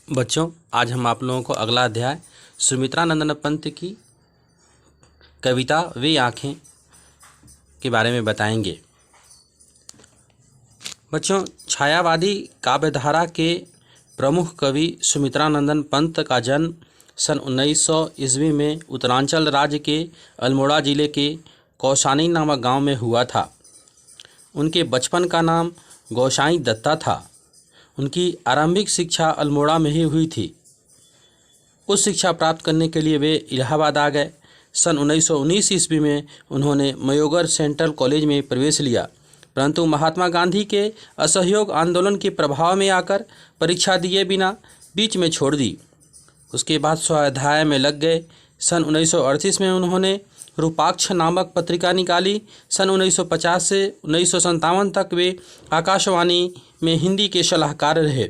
बच्चों, आज हम आप लोगों को अगला अध्याय सुमित्रा नंदन पंत की कविता वे आँखें के बारे में बताएंगे। बच्चों, छायावादी काव्यधारा के प्रमुख कवि सुमित्रा नंदन पंत का जन्म सन 1900 ईस्वी में उत्तरांचल राज्य के अल्मोड़ा जिले के कौसानी नामक गांव में हुआ था। उनके बचपन का नाम गोसाई दत्ता था। उनकी आरंभिक शिक्षा अल्मोड़ा में ही हुई थी। उच्च शिक्षा प्राप्त करने के लिए वे इलाहाबाद आ गए। सन 1919 ईस्वी में उन्होंने मयोगर सेंट्रल कॉलेज में प्रवेश लिया, परंतु महात्मा गांधी के असहयोग आंदोलन के प्रभाव में आकर परीक्षा दिए बिना बीच में छोड़ दी। उसके बाद स्वाध्याय में लग गए। सन 1938 में उन्होंने रूपाक्ष नामक पत्रिका निकाली। सन 1950 से 1957 तक वे आकाशवाणी में हिंदी के सलाहकार रहे।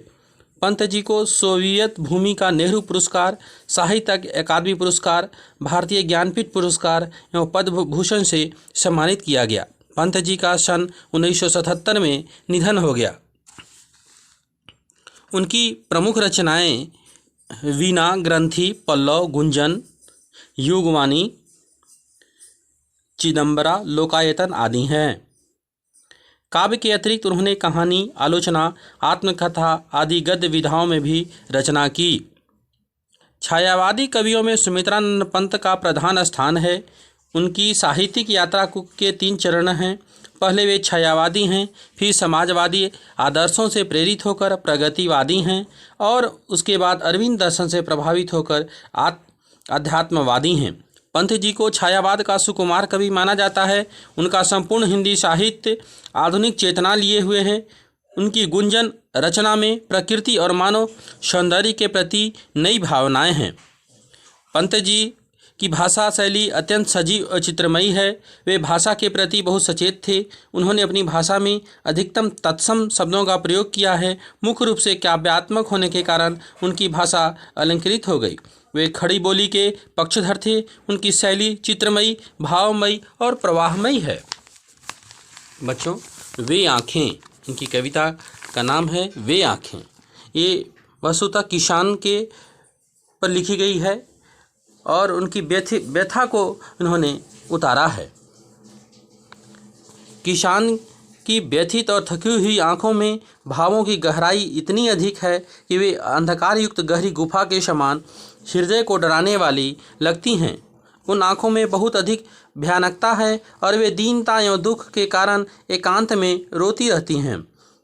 पंत जी को सोवियत भूमि का नेहरू पुरस्कार, साहित्य अकादमी पुरस्कार, भारतीय ज्ञानपीठ पुरस्कार एवं पद्म भूषण से सम्मानित किया गया। पंत जी का सन 1977 में निधन हो गया। उनकी प्रमुख रचनाएं वीणा, ग्रंथि, पल्लव, गुंजन, युगवाणी, चिदंबरा, लोकायतन आदि हैं। काव्य के अतिरिक्त उन्होंने कहानी, आलोचना, आत्मकथा आदि गद्य विधाओं में भी रचना की। छायावादी कवियों में सुमित्रा नंदन पंत का प्रधान स्थान है। उनकी साहित्यिक यात्रा के 3 चरण हैं। पहले वे छायावादी हैं, फिर समाजवादी आदर्शों से प्रेरित होकर प्रगतिवादी हैं और उसके बाद अरविंद दर्शन से प्रभावित होकर अध्यात्मवादी हैं। पंत जी को छायावाद का सुकुमार कवि माना जाता है। उनका संपूर्ण हिंदी साहित्य आधुनिक चेतना लिए हुए है। उनकी गुंजन रचना में प्रकृति और मानव सौंदर्य के प्रति नई भावनाएं हैं। पंत जी की भाषा शैली अत्यंत सजीव और चित्रमयी है। वे भाषा के प्रति बहुत सचेत थे। उन्होंने अपनी भाषा में अधिकतम तत्सम शब्दों का प्रयोग किया है। मुख्य रूप से काव्यात्मक होने के कारण उनकी भाषा अलंकृत हो गई। वे खड़ी बोली के पक्षधर थे। उनकी शैली चित्रमयी, भावमयी और प्रवाहमयी है। बच्चों, वे आँखें, उनकी कविता का नाम है वे आँखें। ये वस्तुतः किसान के पर लिखी गई है और उनकी व्यथा को उन्होंने उतारा है। किसान की व्यथित और थकी हुई आँखों में भावों की गहराई इतनी अधिक है कि वे अंधकार युक्त गहरी गुफा के समान हृदय को डराने वाली लगती हैं। उन आँखों में बहुत अधिक भयानकता है और वे दीनता एवं दुख के कारण एकांत में रोती रहती हैं।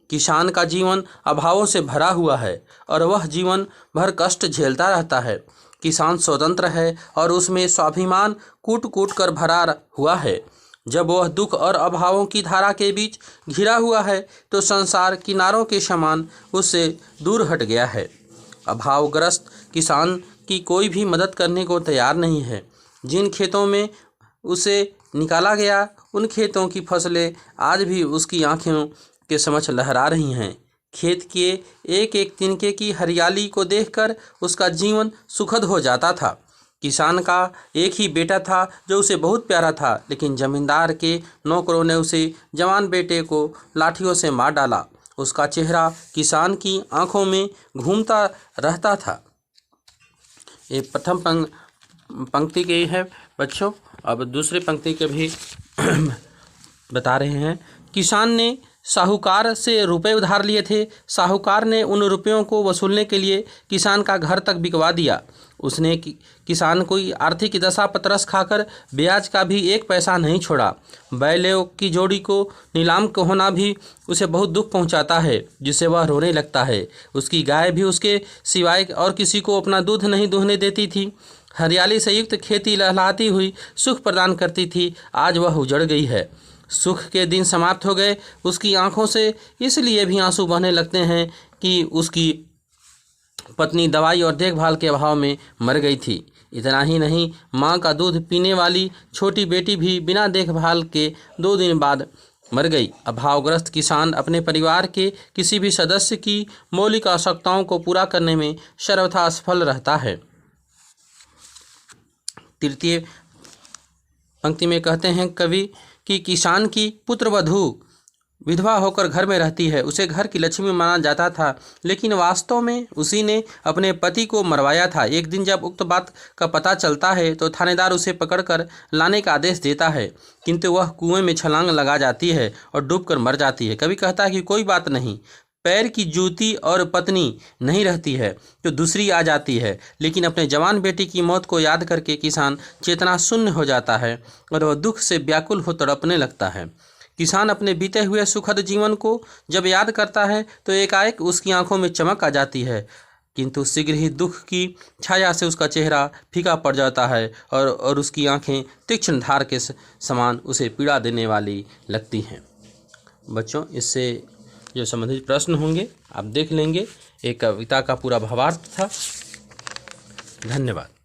किसान का जीवन अभावों से भरा हुआ है और वह जीवन भर कष्ट झेलता रहता है। किसान स्वतंत्र है और उसमें स्वाभिमान कूट कूट कर भरा हुआ है। जब वह दुख और अभावों की धारा के बीच घिरा हुआ है तो संसार किनारों के समान उससे दूर हट गया है। अभावग्रस्त किसान की कोई भी मदद करने को तैयार नहीं है। जिन खेतों में उसे निकाला गया उन खेतों की फसलें आज भी उसकी आँखों के समक्ष लहरा रही हैं। खेत के एक एक तिनके की हरियाली को देखकर उसका जीवन सुखद हो जाता था। किसान का एक ही बेटा था जो उसे बहुत प्यारा था, लेकिन जमींदार के नौकरों ने उसे जवान बेटे को लाठियों से मार डाला। उसका चेहरा किसान की आंखों में घूमता रहता था। ये प्रथम पंक्ति के है बच्चों। अब दूसरी पंक्ति के भी बता रहे हैं। किसान ने साहूकार से रुपए उधार लिए थे। साहूकार ने उन रुपयों को वसूलने के लिए किसान का घर तक बिकवा दिया। उसने किसान कोई आर्थिक दशा पतरस खाकर ब्याज का भी 1 पैसा नहीं छोड़ा। बैलों की जोड़ी को नीलाम होना भी उसे बहुत दुख पहुंचाता है, जिससे वह रोने लगता है। उसकी गाय भी उसके सिवाय और किसी को अपना दूध नहीं दूहने देती थी। हरियाली से युक्त खेती लहलहाती हुई सुख प्रदान करती थी। आज वह उजड़ गई है। सुख के दिन समाप्त हो गए। उसकी आंखों से इसलिए भी आंसू बहने लगते हैं कि उसकी पत्नी दवाई और देखभाल के अभाव में मर गई थी। इतना ही नहीं, माँ का दूध पीने वाली छोटी बेटी भी बिना देखभाल के 2 दिन बाद मर गई। अभावग्रस्त किसान अपने परिवार के किसी भी सदस्य की मौलिक आवश्यकताओं को पूरा करने में सर्वथा असफल रहता है। तृतीय पंक्ति में कहते हैं कवि कि किसान की पुत्रवधू विधवा होकर घर में रहती है, उसे घर की लक्ष्मी माना जाता था, लेकिन वास्तव में उसी ने अपने पति को मरवाया था। एक दिन जब उक्त बात का पता चलता है तो थानेदार उसे पकड़कर लाने का आदेश देता है, किंतु वह कुएं में छलांग लगा जाती है और डूबकर मर जाती है। कभी कहता है कि कोई बात नहीं, पैर की जूती और पत्नी नहीं रहती है तो दूसरी आ जाती है, लेकिन अपने जवान बेटी की मौत को याद करके किसान चेतना शून्य हो जाता है और वह दुख से व्याकुल हो तड़पने लगता है। किसान अपने बीते हुए सुखद जीवन को जब याद करता है तो एकाएक उसकी आंखों में चमक आ जाती है, किंतु शीघ्र ही दुख की छाया से उसका चेहरा फीका पड़ जाता है और उसकी आंखें तीक्ष्ण धार के समान उसे पीड़ा देने वाली लगती हैं। बच्चों, इससे जो संबंधित प्रश्न होंगे आप देख लेंगे। एक कविता का पूरा भावार्थ था। धन्यवाद।